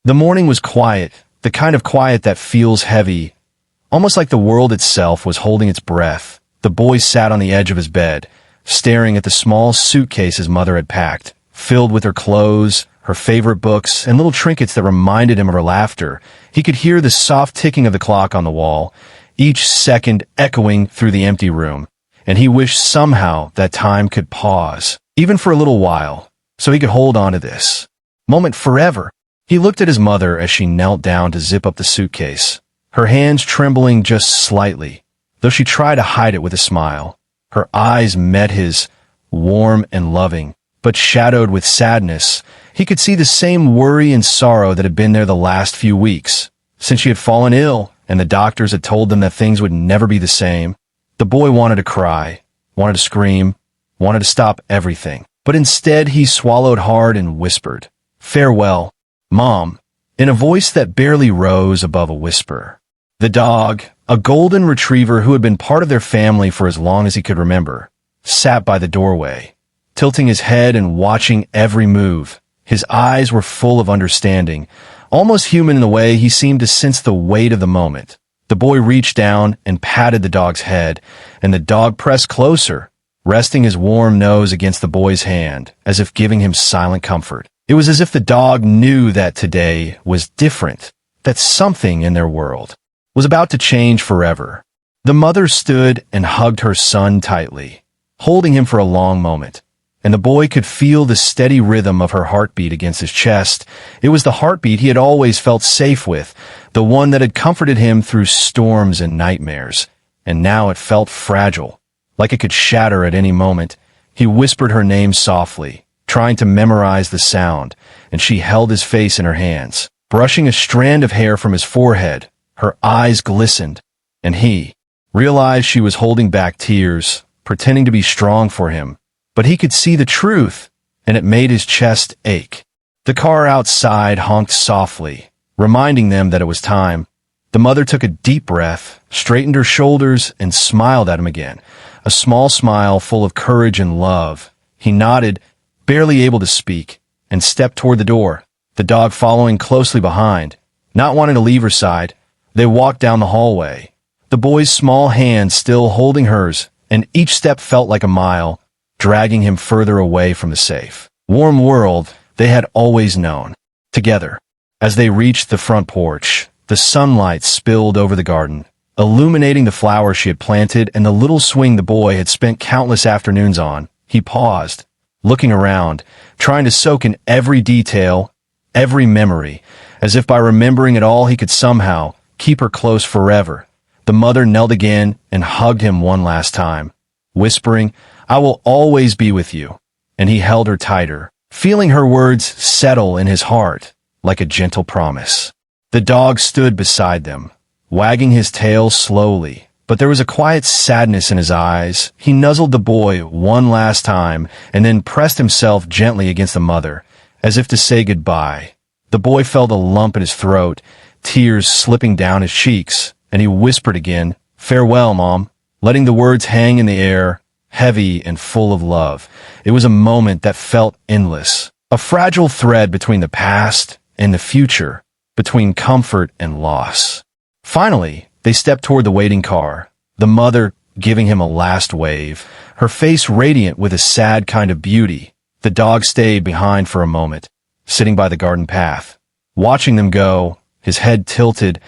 The morning was quiet, the kind of quiet that feels heavy, almost like the world itself was holding its breath. The boy sat on the edge of his bed, staring at the small suitcase his mother had packed, filled with her clothes, her favorite books, and little trinkets that reminded him of her laughter. He could hear the soft ticking of the clock on the wall, each second echoing through the empty room, and he wished somehow that time could pause, even for a little while, so he could hold on to this moment forever. He looked at his mother as she knelt down to zip up the suitcase, her hands trembling just slightly, though she tried to hide it with a smile. Her eyes met his, warm and loving, but shadowed with sadness. He could see the same worry and sorrow that had been there the last few weeks, since she had fallen ill and the doctors had told them that things would never be the same. The boy wanted to cry, wanted to scream, wanted to stop everything, but instead he swallowed hard and whispered, "Farewell, Mom," in a voice that barely rose above a whisper. The dog, a golden retriever who had been part of their family for as long as he could remember, sat by the doorway, tilting his head and watching every move. His eyes were full of understanding, almost human in the way he seemed to sense the weight of the moment. The boy reached down and patted the dog's head, and the dog pressed closer, resting his warm nose against the boy's hand, as if giving him silent comfort. It was as if the dog knew that today was different, that something in their world was about to change forever. The mother stood and hugged her son tightly, holding him for a long moment, and the boy could feel the steady rhythm of her heartbeat against his chest. It was the heartbeat he had always felt safe with, the one that had comforted him through storms and nightmares, and now it felt fragile, like it could shatter at any moment. He whispered her name softly, trying to memorize the sound, and she held his face in her hands, brushing a strand of hair from his forehead. Her eyes glistened, and he realized she was holding back tears, pretending to be strong for him. But he could see the truth, and it made his chest ache. The car outside honked softly, reminding them that it was time. The mother took a deep breath, straightened her shoulders, and smiled at him again, a small smile full of courage and love. He nodded, barely able to speak, and stepped toward the door, the dog following closely behind. Not wanting to leave her side, they walked down the hallway, the boy's small hand still holding hers, and each step felt like a mile, dragging him further away from the safe, warm world they had always known. Together, as they reached the front porch, the sunlight spilled over the garden, illuminating the flowers she had planted and the little swing the boy had spent countless afternoons on. He paused, looking around, trying to soak in every detail, every memory, as if by remembering it all he could somehow keep her close forever. The mother knelt again and hugged him one last time, whispering, "I will always be with you," and he held her tighter, feeling her words settle in his heart like a gentle promise. The dog stood beside them, wagging his tail slowly, but there was a quiet sadness in his eyes. He nuzzled the boy one last time and then pressed himself gently against the mother, as if to say goodbye. The boy felt a lump in his throat, tears slipping down his cheeks, and he whispered again, "Farewell, Mom," letting the words hang in the air, heavy and full of love. It was a moment that felt endless, a fragile thread between the past and the future, between comfort and loss. Finally, they stepped toward the waiting car, the mother giving him a last wave, her face radiant with a sad kind of beauty. The dog stayed behind for a moment, sitting by the garden path, watching them go, his head tilted,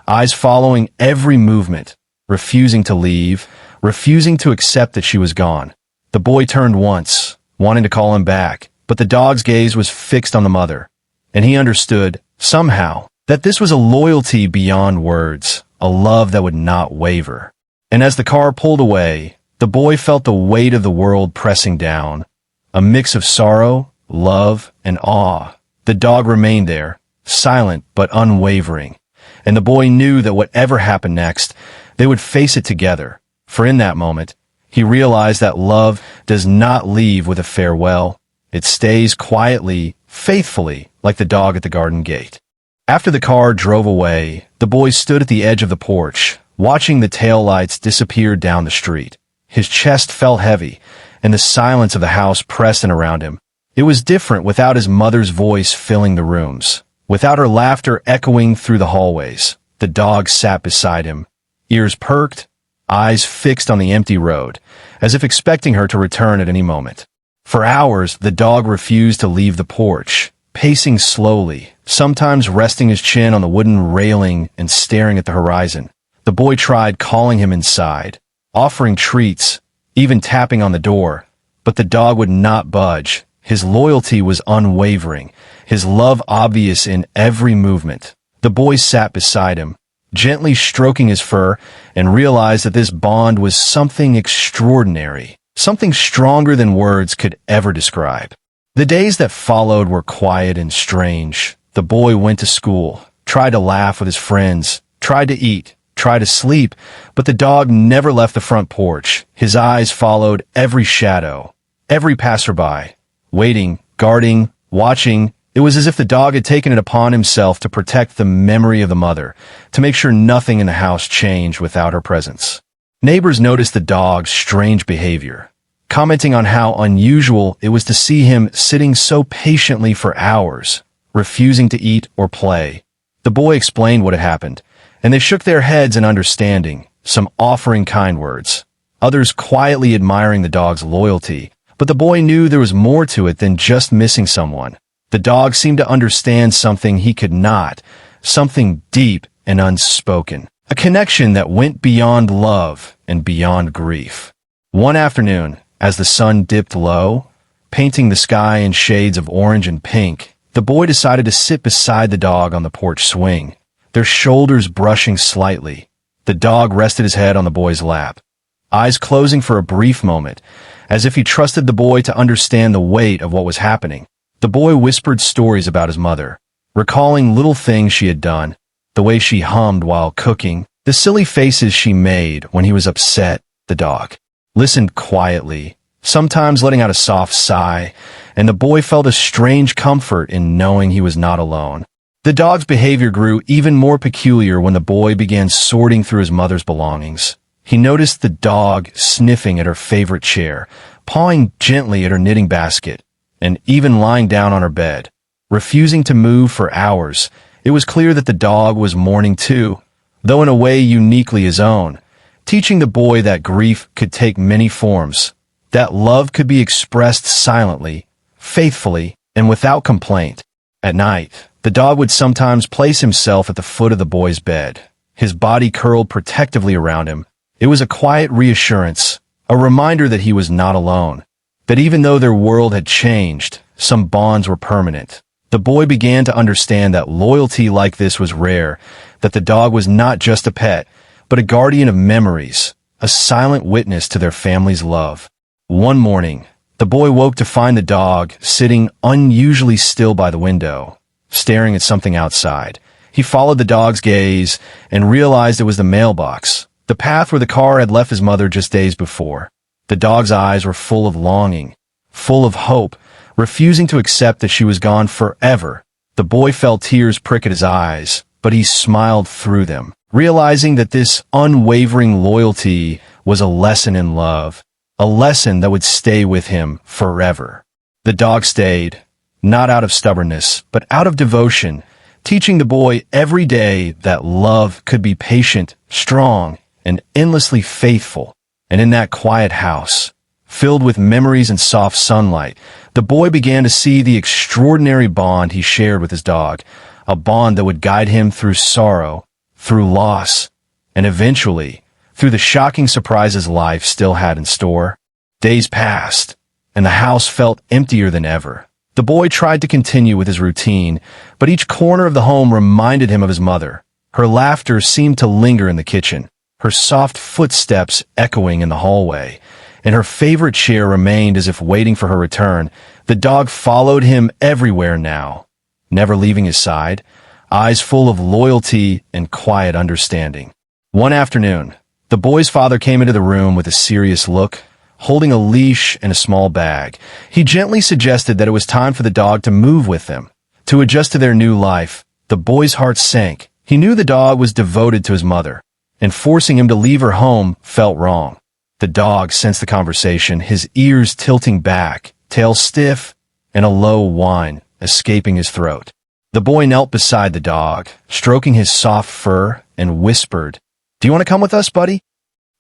eyes following every movement, refusing to leave, refusing to accept that she was gone. The boy turned once, wanting to call him back, but the dog's gaze was fixed on the mother, and he understood, somehow, that this was a loyalty beyond words, a love that would not waver. And as the car pulled away, the boy felt the weight of the world pressing down, a mix of sorrow, love, and awe. The dog remained there, silent but unwavering, and the boy knew that whatever happened next, they would face it together. For in that moment, he realized that love does not leave with a farewell. It stays quietly, faithfully, like the dog at the garden gate. After the car drove away, the boy stood at the edge of the porch, watching the taillights disappear down the street. His chest felt heavy, and the silence of the house pressed in around him. It was different without his mother's voice filling the rooms. Without her laughter echoing through the hallways, the dog sat beside him, ears perked, eyes fixed on the empty road, as if expecting her to return at any moment. For hours, the dog refused to leave the porch, pacing slowly, sometimes resting his chin on the wooden railing and staring at the horizon. The boy tried calling him inside, offering treats, even tapping on the door, but the dog would not budge. His loyalty was unwavering, his love obvious in every movement. The boy sat beside him, gently stroking his fur, and realized that this bond was something extraordinary, something stronger than words could ever describe. The days that followed were quiet and strange. The boy went to school, tried to laugh with his friends, tried to eat, tried to sleep, but the dog never left the front porch. His eyes followed every shadow, every passerby, waiting, guarding, watching. It was as if the dog had taken it upon himself to protect the memory of the mother, to make sure nothing in the house changed without her presence. Neighbors noticed the dog's strange behavior, commenting on how unusual it was to see him sitting so patiently for hours, refusing to eat or play. The boy explained what had happened, and they shook their heads in understanding, some offering kind words, others quietly admiring the dog's loyalty. But the boy knew there was more to it than just missing someone. The dog seemed to understand something he could not, something deep and unspoken, a connection that went beyond love and beyond grief. One afternoon, as the sun dipped low, painting the sky in shades of orange and pink, the boy decided to sit beside the dog on the porch swing, their shoulders brushing slightly. The dog rested his head on the boy's lap, eyes closing for a brief moment, as if he trusted the boy to understand the weight of what was happening. The boy whispered stories about his mother, recalling little things she had done, the way she hummed while cooking, the silly faces she made when he was upset. The dog listened quietly, sometimes letting out a soft sigh, and the boy felt a strange comfort in knowing he was not alone. The dog's behavior grew even more peculiar when the boy began sorting through his mother's belongings. He noticed the dog sniffing at her favorite chair, pawing gently at her knitting basket, and even lying down on her bed, refusing to move for hours. It was clear that the dog was mourning too, though in a way uniquely his own, teaching the boy that grief could take many forms, that love could be expressed silently, faithfully, and without complaint. At night, the dog would sometimes place himself at the foot of the boy's bed, his body curled protectively around him. It was a quiet reassurance, a reminder that he was not alone, that even though their world had changed, some bonds were permanent. The boy began to understand that loyalty like this was rare, that the dog was not just a pet, but a guardian of memories, a silent witness to their family's love. One morning, the boy woke to find the dog sitting unusually still by the window, staring at something outside. He followed the dog's gaze and realized it was the mailbox, the path where the car had left his mother just days before. The dog's eyes were full of longing, full of hope, refusing to accept that she was gone forever. The boy felt tears prick at his eyes, but he smiled through them, realizing that this unwavering loyalty was a lesson in love, a lesson that would stay with him forever. The dog stayed, not out of stubbornness, but out of devotion, teaching the boy every day that love could be patient, strong, and endlessly faithful. And in that quiet house, filled with memories and soft sunlight, the boy began to see the extraordinary bond he shared with his dog, a bond that would guide him through sorrow, through loss, and eventually, through the shocking surprises life still had in store. Days passed, and the house felt emptier than ever. The boy tried to continue with his routine, but each corner of the home reminded him of his mother. Her laughter seemed to linger in the kitchen, her soft footsteps echoing in the hallway, and her favorite chair remained as if waiting for her return. The dog followed him everywhere now, never leaving his side, eyes full of loyalty and quiet understanding. One afternoon, the boy's father came into the room with a serious look, holding a leash and a small bag. He gently suggested that it was time for the dog to move with them, to adjust to their new life. The boy's heart sank. He knew the dog was devoted to his mother, and forcing him to leave her home felt wrong. The dog sensed the conversation, his ears tilting back, tail stiff, and a low whine escaping his throat. The boy knelt beside the dog, stroking his soft fur, and whispered, "Do you want to come with us, buddy?"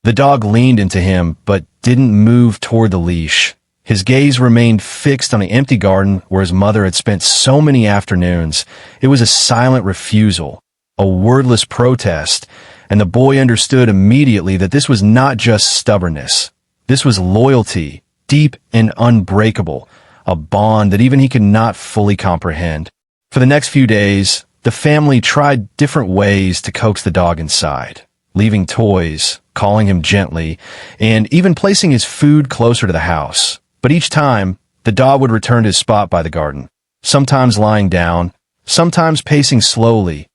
The dog leaned into him, but didn't move toward the leash. His gaze remained fixed on the empty garden where his mother had spent so many afternoons. It was a silent refusal, a wordless protest, and the boy understood immediately that this was not just stubbornness. This was loyalty, deep and unbreakable, a bond that even he could not fully comprehend. For the next few days, the family tried different ways to coax the dog inside, leaving toys, calling him gently, and even placing his food closer to the house. But each time, the dog would return to his spot by the garden, sometimes lying down, sometimes pacing slowly,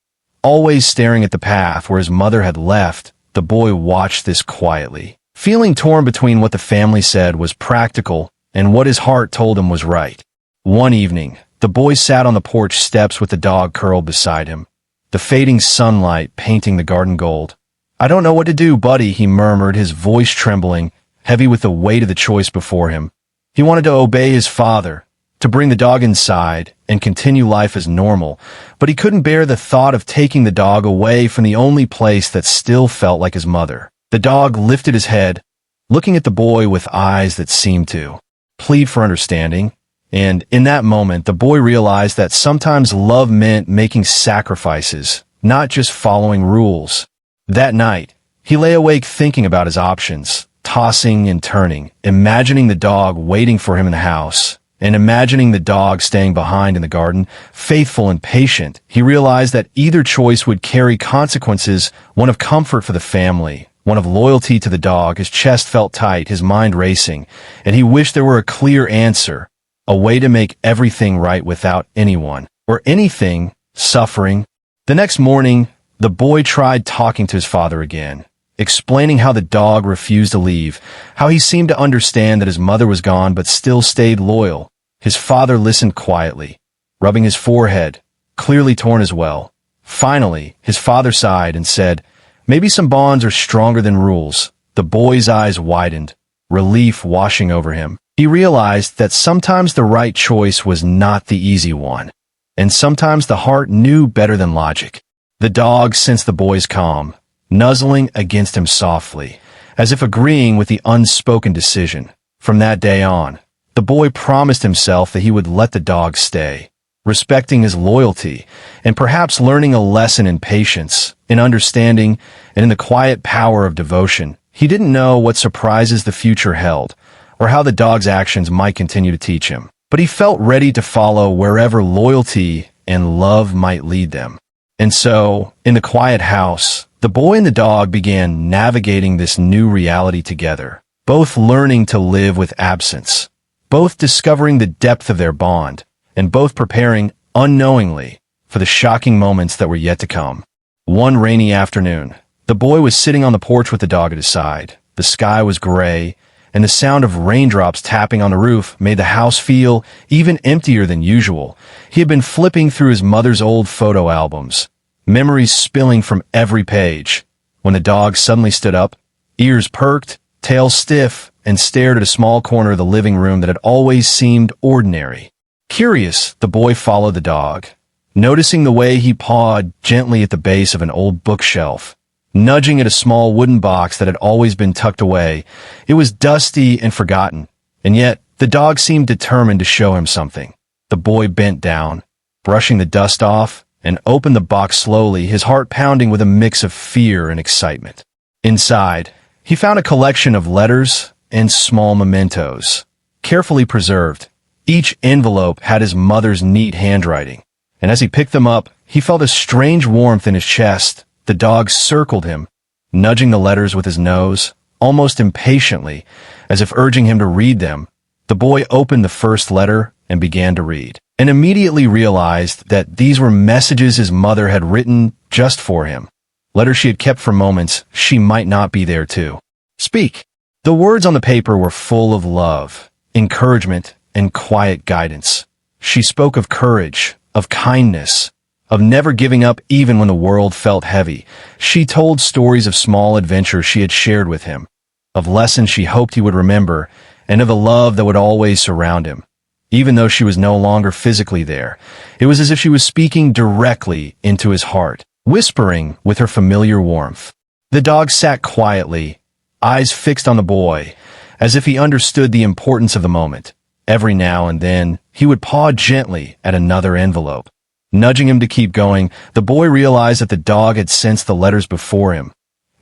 always staring at the path where his mother had left. The boy watched this quietly, feeling torn between what the family said was practical and what his heart told him was right. One evening, the boy sat on the porch steps with the dog curled beside him, the fading sunlight painting the garden gold. "I don't know what to do, buddy," he murmured, his voice trembling, heavy with the weight of the choice before him. He wanted to obey his father, to bring the dog inside and continue life as normal, but he couldn't bear the thought of taking the dog away from the only place that still felt like his mother. The dog lifted his head, looking at the boy with eyes that seemed to plead for understanding, and in that moment the boy realized that sometimes love meant making sacrifices, not just following rules. That night, he lay awake thinking about his options, tossing and turning, imagining the dog waiting for him in the house, and imagining the dog staying behind in the garden, faithful and patient. He realized that either choice would carry consequences, one of comfort for the family, one of loyalty to the dog. His chest felt tight, his mind racing, and he wished there were a clear answer, a way to make everything right without anyone, or anything, suffering. The next morning, the boy tried talking to his father again, explaining how the dog refused to leave, how he seemed to understand that his mother was gone but still stayed loyal. His father listened quietly, rubbing his forehead, clearly torn as well. Finally, his father sighed and said, "Maybe some bonds are stronger than rules." The boy's eyes widened, relief washing over him. He realized that sometimes the right choice was not the easy one, and sometimes the heart knew better than logic. The dog sensed the boy's calm, nuzzling against him softly, as if agreeing with the unspoken decision. From that day on, the boy promised himself that he would let the dog stay, respecting his loyalty, and perhaps learning a lesson in patience, in understanding, and in the quiet power of devotion. He didn't know what surprises the future held, or how the dog's actions might continue to teach him, but he felt ready to follow wherever loyalty and love might lead them. And so, in the quiet house, the boy and the dog began navigating this new reality together, both learning to live with absence, both discovering the depth of their bond, and both preparing, unknowingly, for the shocking moments that were yet to come. One rainy afternoon, the boy was sitting on the porch with the dog at his side. The sky was gray, and the sound of raindrops tapping on the roof made the house feel even emptier than usual. He had been flipping through his mother's old photo albums, memories spilling from every page, when the dog suddenly stood up, ears perked, tail stiff, and stared at a small corner of the living room that had always seemed ordinary. Curious, the boy followed the dog, noticing the way he pawed gently at the base of an old bookshelf, nudging at a small wooden box that had always been tucked away. It was dusty and forgotten, and yet the dog seemed determined to show him something. The boy bent down, brushing the dust off, and opened the box slowly, his heart pounding with a mix of fear and excitement. Inside, he found a collection of letters and small mementos, carefully preserved. Each envelope had his mother's neat handwriting, and as he picked them up, he felt a strange warmth in his chest. The dog circled him, nudging the letters with his nose, almost impatiently, as if urging him to read them. The boy opened the first letter and began to read, and immediately realized that these were messages his mother had written just for him. Letters she had kept for moments she might not be there to speak. The words on the paper were full of love, encouragement, and quiet guidance. She spoke of courage, of kindness, of never giving up even when the world felt heavy. She told stories of small adventures she had shared with him, of lessons she hoped he would remember, and of the love that would always surround him. Even though she was no longer physically there, it was as if she was speaking directly into his heart, whispering with her familiar warmth. The dog sat quietly, eyes fixed on the boy, as if he understood the importance of the moment. Every now and then, he would paw gently at another envelope. Nudging him to keep going, the boy realized that the dog had sensed the letters before him,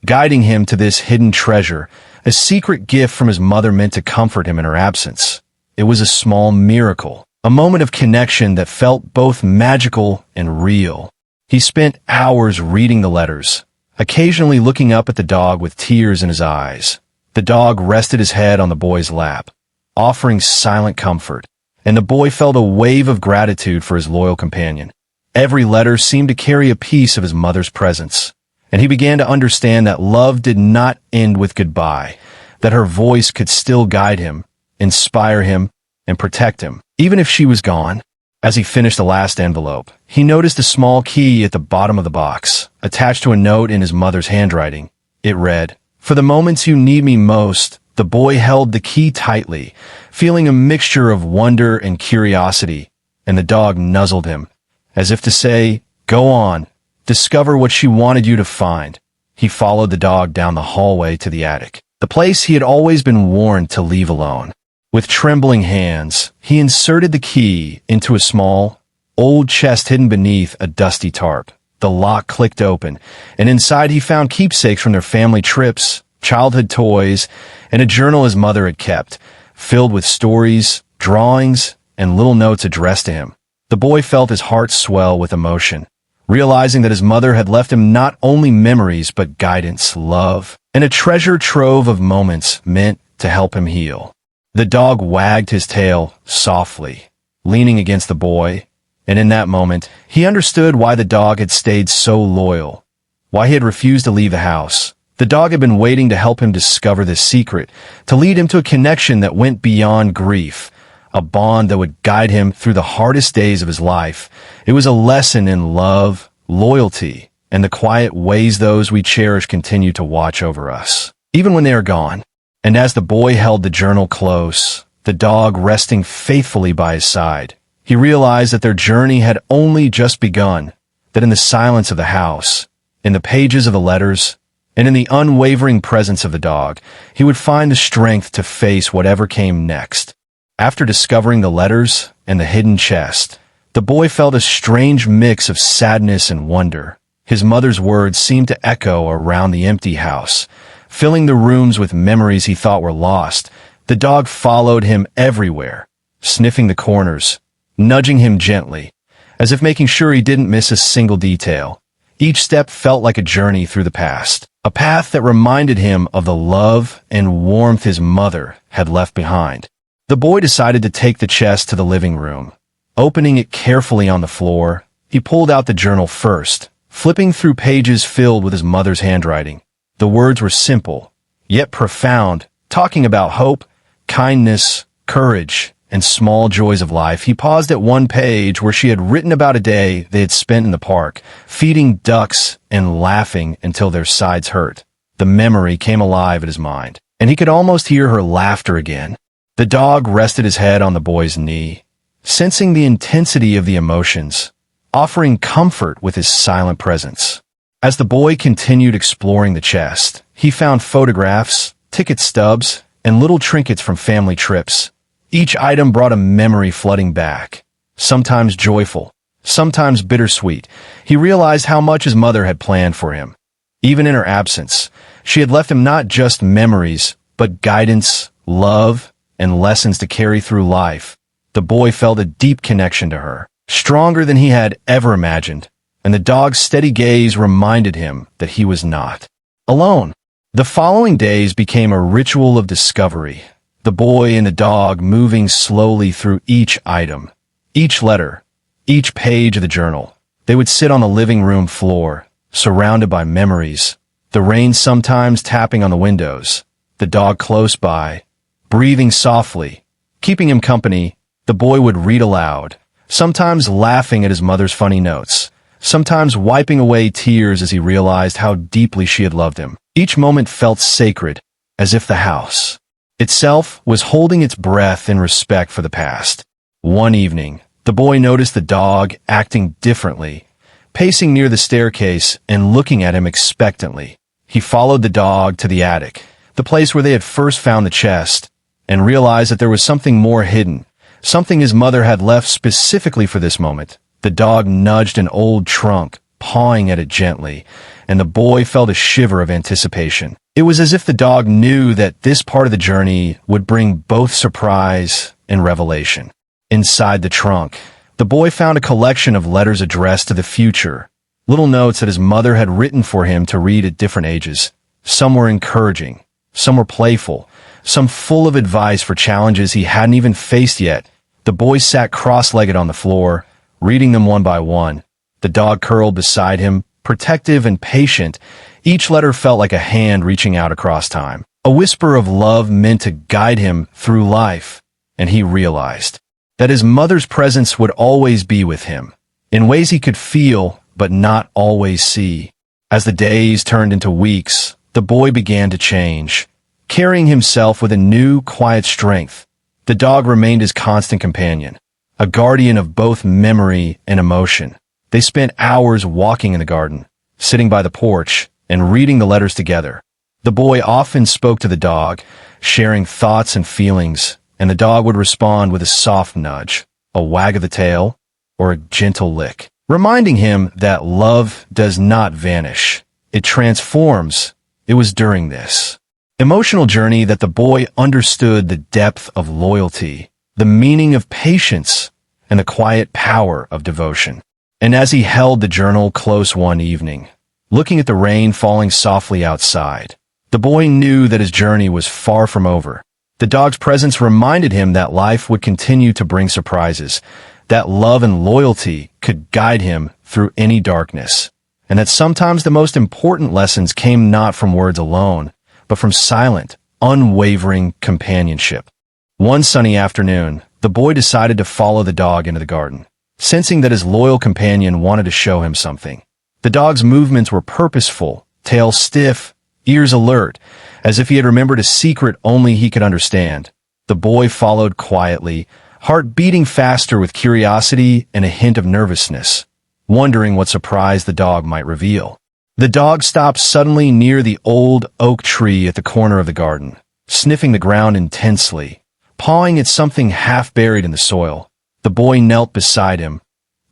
guiding him to this hidden treasure, a secret gift from his mother meant to comfort him in her absence. It was a small miracle, a moment of connection that felt both magical and real. He spent hours reading the letters, occasionally looking up at the dog with tears in his eyes. The dog rested his head on the boy's lap, offering silent comfort, and the boy felt a wave of gratitude for his loyal companion. Every letter seemed to carry a piece of his mother's presence, and he began to understand that love did not end with goodbye, that her voice could still guide him, inspire him, and protect him, even if she was gone. As he finished the last envelope, he noticed a small key at the bottom of the box, attached to a note in his mother's handwriting. It read, "For the moments you need me most." The boy held the key tightly, feeling a mixture of wonder and curiosity, and the dog nuzzled him, as if to say, "Go on, discover what she wanted you to find." He followed the dog down the hallway to the attic, the place he had always been warned to leave alone. With trembling hands, he inserted the key into a small, old chest hidden beneath a dusty tarp. The lock clicked open, and inside he found keepsakes from their family trips, childhood toys, and a journal his mother had kept, filled with stories, drawings, and little notes addressed to him. The boy felt his heart swell with emotion, realizing that his mother had left him not only memories but guidance, love, and a treasure trove of moments meant to help him heal. The dog wagged his tail softly, leaning against the boy, and in that moment, he understood why the dog had stayed so loyal, why he had refused to leave the house. The dog had been waiting to help him discover this secret, to lead him to a connection that went beyond grief, a bond that would guide him through the hardest days of his life. It was a lesson in love, loyalty, and the quiet ways those we cherish continue to watch over us, even when they are gone. And as the boy held the journal close, the dog resting faithfully by his side, he realized that their journey had only just begun, that in the silence of the house, in the pages of the letters, and in the unwavering presence of the dog, he would find the strength to face whatever came next. After discovering the letters and the hidden chest, the boy felt a strange mix of sadness and wonder. His mother's words seemed to echo around the empty house, filling the rooms with memories he thought were lost. The dog followed him everywhere, sniffing the corners, nudging him gently, as if making sure he didn't miss a single detail. Each step felt like a journey through the past, a path that reminded him of the love and warmth his mother had left behind. The boy decided to take the chest to the living room. Opening it carefully on the floor, he pulled out the journal first, flipping through pages filled with his mother's handwriting. The words were simple, yet profound, talking about hope, kindness, courage, and small joys of life. He paused at one page where she had written about a day they had spent in the park, feeding ducks and laughing until their sides hurt. The memory came alive at his mind, and he could almost hear her laughter again. The dog rested his head on the boy's knee, sensing the intensity of the emotions, offering comfort with his silent presence. As the boy continued exploring the chest, he found photographs, ticket stubs, and little trinkets from family trips. Each item brought a memory flooding back, sometimes joyful, sometimes bittersweet. He realized how much his mother had planned for him. Even in her absence, she had left him not just memories, but guidance, love, and lessons to carry through life. The boy felt a deep connection to her, stronger than he had ever imagined, and the dog's steady gaze reminded him that he was not alone. The following days became a ritual of discovery, the boy and the dog moving slowly through each item, each letter, each page of the journal. They would sit on the living room floor, surrounded by memories, the rain sometimes tapping on the windows, the dog close by, breathing softly, keeping him company. The boy would read aloud, sometimes laughing at his mother's funny notes, sometimes wiping away tears as he realized how deeply she had loved him. Each moment felt sacred, as if the house itself was holding its breath in respect for the past. One evening, the boy noticed the dog acting differently, pacing near the staircase and looking at him expectantly. He followed the dog to the attic, the place where they had first found the chest, and realized that there was something more hidden, something his mother had left specifically for this moment. The dog nudged an old trunk, pawing at it gently, and the boy felt a shiver of anticipation. It was as if the dog knew that this part of the journey would bring both surprise and revelation. Inside the trunk, the boy found a collection of letters addressed to the future, little notes that his mother had written for him to read at different ages. Some were encouraging, some were playful, some full of advice for challenges he hadn't even faced yet. The boy sat cross-legged on the floor, reading them one by one. The dog curled beside him, protective and patient. Each letter felt like a hand reaching out across time, a whisper of love meant to guide him through life. And he realized that his mother's presence would always be with him, in ways he could feel but not always see. As the days turned into weeks, the boy began to change, carrying himself with a new, quiet strength. The dog remained his constant companion, a guardian of both memory and emotion. They spent hours walking in the garden, sitting by the porch, and reading the letters together. The boy often spoke to the dog, sharing thoughts and feelings, and the dog would respond with a soft nudge, a wag of the tail, or a gentle lick, reminding him that love does not vanish. It transforms. It was during this emotional journey that the boy understood the depth of loyalty, the meaning of patience, and the quiet power of devotion. And as he held the journal close one evening, looking at the rain falling softly outside, the boy knew that his journey was far from over. The dog's presence reminded him that life would continue to bring surprises, that love and loyalty could guide him through any darkness, and that sometimes the most important lessons came not from words alone, but from silent, unwavering companionship. One sunny afternoon, the boy decided to follow the dog into the garden, sensing that his loyal companion wanted to show him something. The dog's movements were purposeful, tail stiff, ears alert, as if he had remembered a secret only he could understand. The boy followed quietly, heart beating faster with curiosity and a hint of nervousness, wondering what surprise the dog might reveal. The dog stopped suddenly near the old oak tree at the corner of the garden, sniffing the ground intensely, pawing at something half buried in the soil. The boy knelt beside him,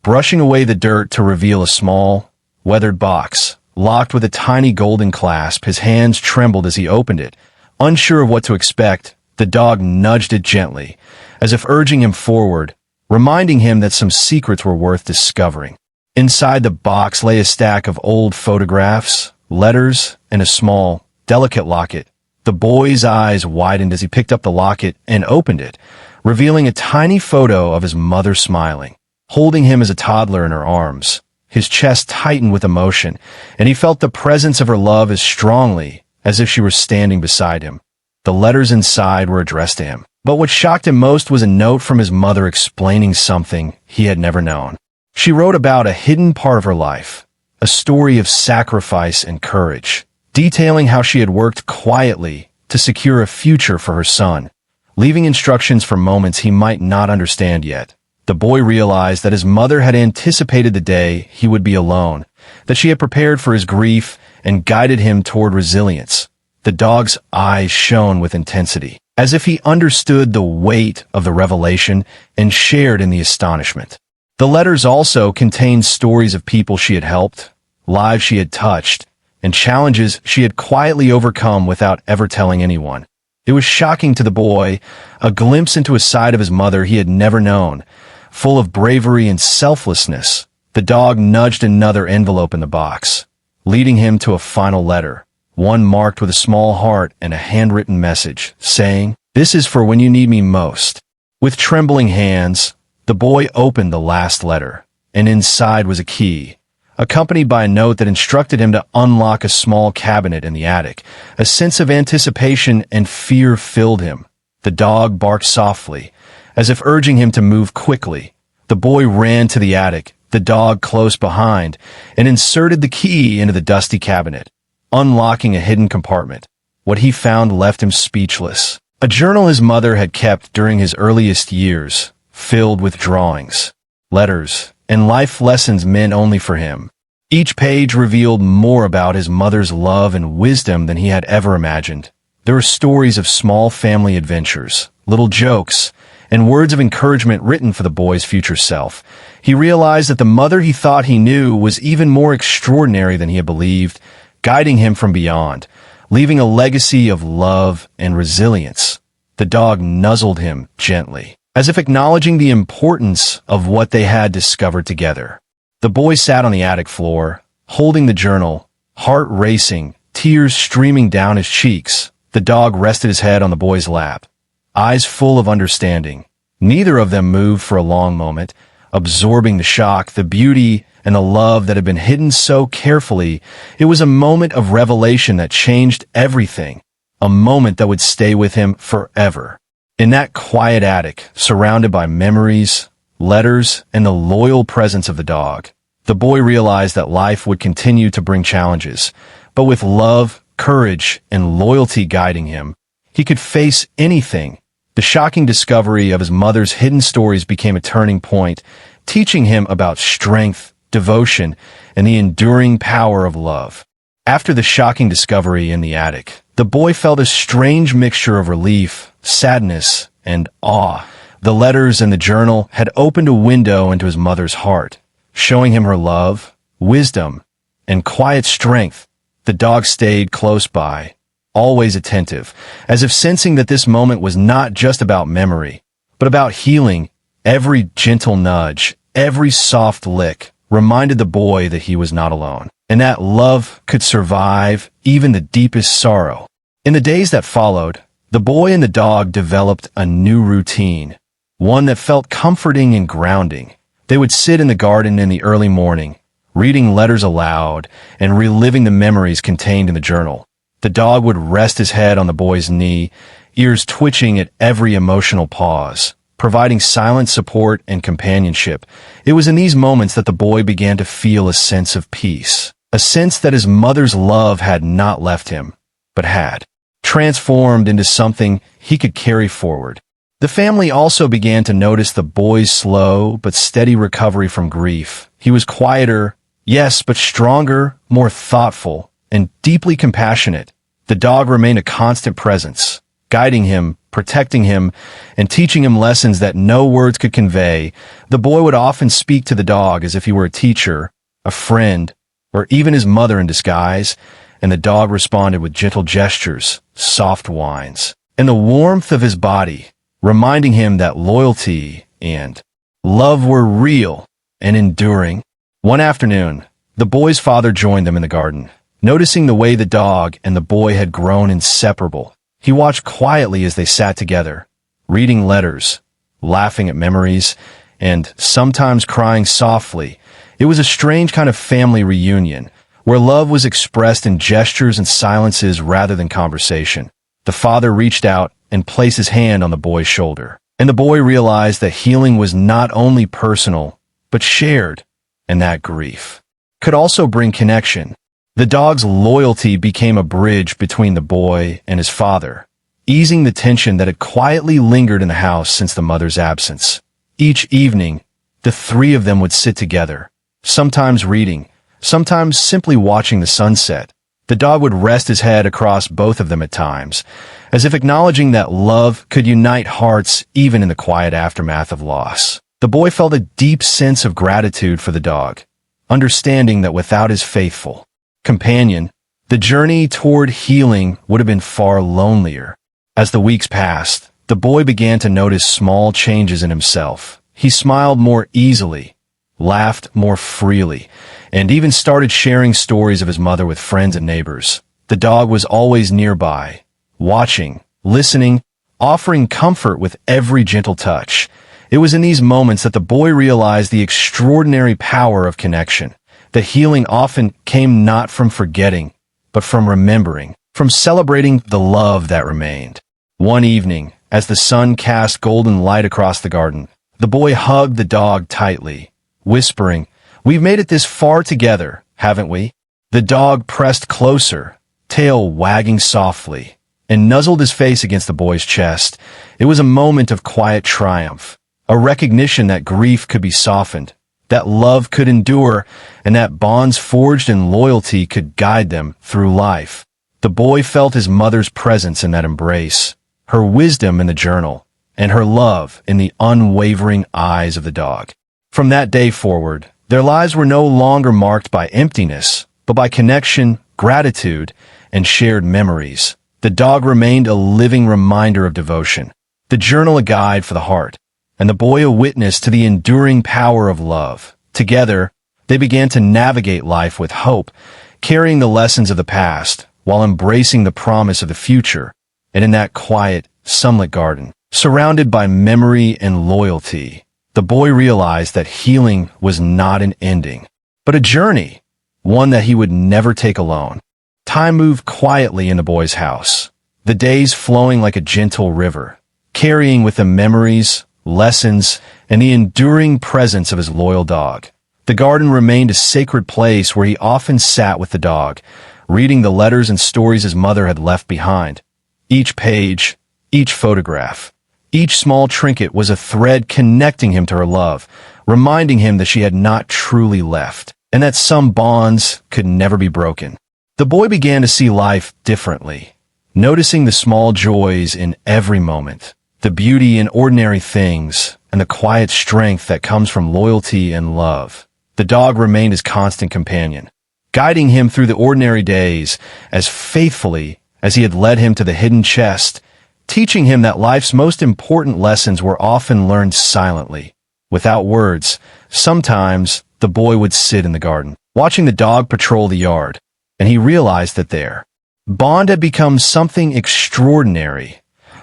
brushing away the dirt to reveal a small, weathered box, locked with a tiny golden clasp. His hands trembled as he opened it. Unsure of what to expect, the dog nudged it gently, as if urging him forward, reminding him that some secrets were worth discovering. Inside the box lay a stack of old photographs, letters, and a small, delicate locket. The boy's eyes widened as he picked up the locket and opened it, revealing a tiny photo of his mother smiling, holding him as a toddler in her arms. His chest tightened with emotion, and he felt the presence of her love as strongly as if she were standing beside him. The letters inside were addressed to him, but what shocked him most was a note from his mother explaining something he had never known. She wrote about a hidden part of her life, a story of sacrifice and courage, detailing how she had worked quietly to secure a future for her son, leaving instructions for moments he might not understand yet. The boy realized that his mother had anticipated the day he would be alone, that she had prepared for his grief and guided him toward resilience. The dog's eyes shone with intensity, as if he understood the weight of the revelation and shared in the astonishment. The letters also contained stories of people she had helped, lives she had touched, and challenges she had quietly overcome without ever telling anyone. It was shocking to the boy, a glimpse into a side of his mother he had never known, full of bravery and selflessness. The dog nudged another envelope in the box, leading him to a final letter, one marked with a small heart and a handwritten message, saying, "This is for when you need me most." With trembling hands, the boy opened the last letter, and inside was a key, accompanied by a note that instructed him to unlock a small cabinet in the attic. A sense of anticipation and fear filled him. The dog barked softly, as if urging him to move quickly. The boy ran to the attic, the dog close behind, and inserted the key into the dusty cabinet, unlocking a hidden compartment. What he found left him speechless. A journal his mother had kept during his earliest years, filled with drawings, letters, and life lessons meant only for him. Each page revealed more about his mother's love and wisdom than he had ever imagined. There were stories of small family adventures, little jokes, and words of encouragement written for the boy's future self. He realized that the mother he thought he knew was even more extraordinary than he had believed, guiding him from beyond, leaving a legacy of love and resilience. The dog nuzzled him gently, as if acknowledging the importance of what they had discovered together. The boy sat on the attic floor, holding the journal, heart racing, tears streaming down his cheeks. The dog rested his head on the boy's lap, eyes full of understanding. Neither of them moved for a long moment, absorbing the shock, the beauty, and the love that had been hidden so carefully. It was a moment of revelation that changed everything, a moment that would stay with him forever. In that quiet attic, surrounded by memories, letters, and the loyal presence of the dog, the boy realized that life would continue to bring challenges, but with love, courage, and loyalty guiding him, he could face anything. The shocking discovery of his mother's hidden stories became a turning point, teaching him about strength, devotion, and the enduring power of love. After the shocking discovery in the attic, the boy felt a strange mixture of relief, sadness, and awe. The letters and the journal had opened a window into his mother's heart, showing him her love, wisdom, and quiet strength. The dog stayed close by, always attentive, as if sensing that this moment was not just about memory, but about healing. Every gentle nudge, every soft lick reminded the boy that he was not alone, and that love could survive even the deepest sorrow. In the days that followed, the boy and the dog developed a new routine, one that felt comforting and grounding. They would sit in the garden in the early morning, reading letters aloud and reliving the memories contained in the journal. The dog would rest his head on the boy's knee, ears twitching at every emotional pause, providing silent support and companionship. It was in these moments that the boy began to feel a sense of peace, a sense that his mother's love had not left him, but had transformed into something he could carry forward. The family also began to notice the boy's slow but steady recovery from grief. He was quieter, yes, but stronger, more thoughtful, and deeply compassionate. The dog remained a constant presence, guiding him, protecting him, and teaching him lessons that no words could convey. The boy would often speak to the dog as if he were a teacher, a friend, or even his mother in disguise, and the dog responded with gentle gestures, soft whines, and the warmth of his body, reminding him that loyalty and love were real and enduring. One afternoon, the boy's father joined them in the garden. Noticing the way the dog and the boy had grown inseparable, he watched quietly as they sat together, reading letters, laughing at memories, and sometimes crying softly. It was a strange kind of family reunion, where love was expressed in gestures and silences rather than conversation. The father reached out and placed his hand on the boy's shoulder, and the boy realized that healing was not only personal, but shared, and that grief could also bring connection. The dog's loyalty became a bridge between the boy and his father, easing the tension that had quietly lingered in the house since the mother's absence. Each evening, the three of them would sit together, sometimes reading, sometimes simply watching the sunset. The dog would rest his head across both of them at times, as if acknowledging that love could unite hearts even in the quiet aftermath of loss. The boy felt a deep sense of gratitude for the dog, understanding that without his faithful companion, the journey toward healing would have been far lonelier. As the weeks passed, the boy began to notice small changes in himself. He smiled more easily, laughed more freely, and even started sharing stories of his mother with friends and neighbors. The dog was always nearby, watching, listening, offering comfort with every gentle touch. It was in these moments that the boy realized the extraordinary power of connection. That healing often came not from forgetting, but from remembering, from celebrating the love that remained. One evening, as the sun cast golden light across the garden, the boy hugged the dog tightly, whispering, "We've made it this far together, haven't we?" The dog pressed closer, tail wagging softly, and nuzzled his face against the boy's chest. It was a moment of quiet triumph, a recognition that grief could be softened, that love could endure, and that bonds forged in loyalty could guide them through life. The boy felt his mother's presence in that embrace, her wisdom in the journal, and her love in the unwavering eyes of the dog. From that day forward, their lives were no longer marked by emptiness, but by connection, gratitude, and shared memories. The dog remained a living reminder of devotion, the journal a guide for the heart, and the boy a witness to the enduring power of love. Together, they began to navigate life with hope, carrying the lessons of the past while embracing the promise of the future. And in that quiet, sunlit garden, surrounded by memory and loyalty, the boy realized that healing was not an ending, but a journey, one that he would never take alone. Time moved quietly in the boy's house, the days flowing like a gentle river, carrying with them memories, lessons, and the enduring presence of his loyal dog. The garden remained a sacred place where he often sat with the dog, reading the letters and stories his mother had left behind. Each page, each photograph, each small trinket was a thread connecting him to her love, reminding him that she had not truly left, and that some bonds could never be broken. The boy began to see life differently, noticing the small joys in every moment, the beauty in ordinary things, and the quiet strength that comes from loyalty and love. The dog remained his constant companion, guiding him through the ordinary days as faithfully as he had led him to the hidden chest, teaching him that life's most important lessons were often learned silently, without words. Sometimes the boy would sit in the garden, watching the dog patrol the yard, and he realized that their bond had become something extraordinary,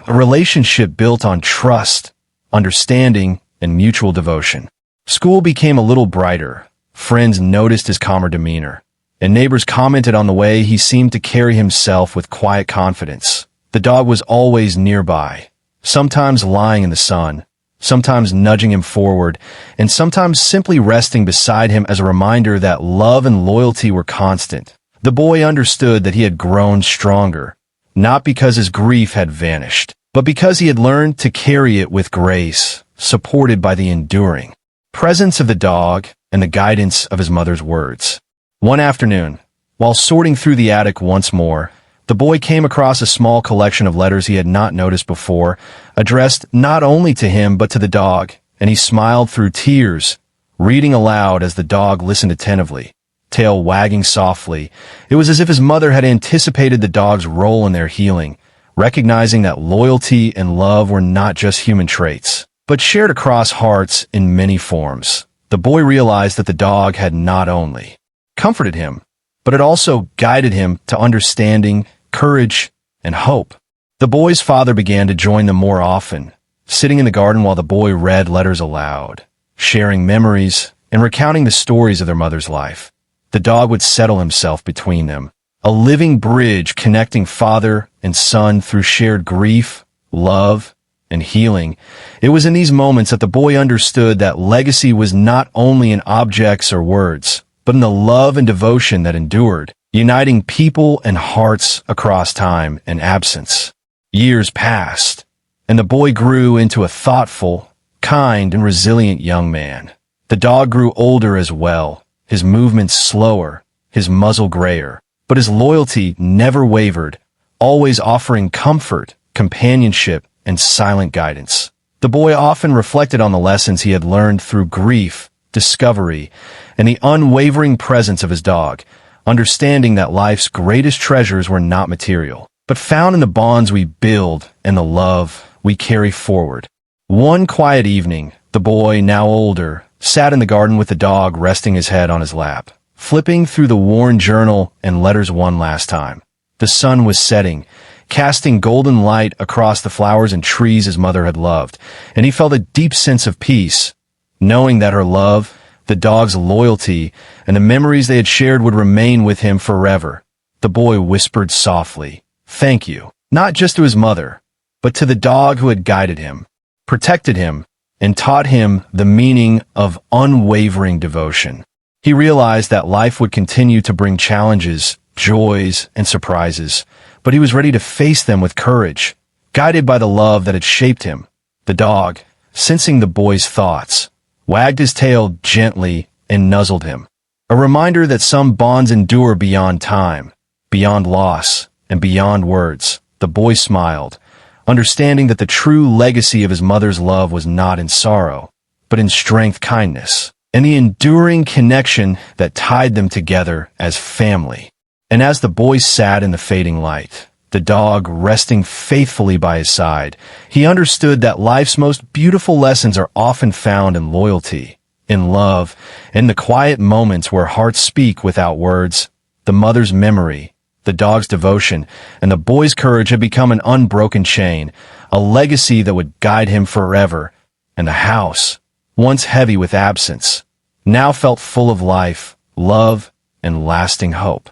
a relationship built on trust, understanding, and mutual devotion. School became a little brighter. Friends noticed his calmer demeanor, and neighbors commented on the way he seemed to carry himself with quiet confidence. The dog was always nearby, sometimes lying in the sun, sometimes nudging him forward, and sometimes simply resting beside him as a reminder that love and loyalty were constant. The boy understood that he had grown stronger, not because his grief had vanished, but because he had learned to carry it with grace, supported by the enduring presence of the dog and the guidance of his mother's words. One afternoon, while sorting through the attic once more, the boy came across a small collection of letters he had not noticed before, addressed not only to him but to the dog, and he smiled through tears, reading aloud as the dog listened attentively, tail wagging softly. It was as if his mother had anticipated the dog's role in their healing, recognizing that loyalty and love were not just human traits, but shared across hearts in many forms. The boy realized that the dog had not only comforted him, but it also guided him to understanding, courage, and hope. The boy's father began to join them more often, sitting in the garden while the boy read letters aloud, sharing memories, and recounting the stories of their mother's life. The dog would settle himself between them, a living bridge connecting father and son through shared grief, love, and healing. It was in these moments that the boy understood that legacy was not only in objects or words, but in the love and devotion that endured, uniting people and hearts across time and absence. Years passed, and the boy grew into a thoughtful, kind, and resilient young man. The dog grew older as well, his movements slower, his muzzle grayer, but his loyalty never wavered, always offering comfort, companionship, and silent guidance. The boy often reflected on the lessons he had learned through grief, discovery, and the unwavering presence of his dog, understanding that life's greatest treasures were not material, but found in the bonds we build and the love we carry forward. One quiet evening, the boy, now older, sat in the garden with the dog resting his head on his lap, flipping through the worn journal and letters one last time. The sun was setting, casting golden light across the flowers and trees his mother had loved, and he felt a deep sense of peace, knowing that her love, the dog's loyalty, and the memories they had shared would remain with him forever. The boy whispered softly, "Thank you," not just to his mother, but to the dog who had guided him, protected him, and taught him the meaning of unwavering devotion. He realized that life would continue to bring challenges, joys, and surprises, but he was ready to face them with courage, guided by the love that had shaped him. The dog, sensing the boy's thoughts, wagged his tail gently and nuzzled him. A reminder that some bonds endure beyond time, beyond loss, and beyond words. The boy smiled, understanding that the true legacy of his mother's love was not in sorrow, but in strength, kindness, and the enduring connection that tied them together as family. And as the boy sat in the fading light, the dog resting faithfully by his side, he understood that life's most beautiful lessons are often found in loyalty, in love, in the quiet moments where hearts speak without words. The mother's memory, the dog's devotion, and the boy's courage had become an unbroken chain, a legacy that would guide him forever. And the house, once heavy with absence, now felt full of life, love, and lasting hope.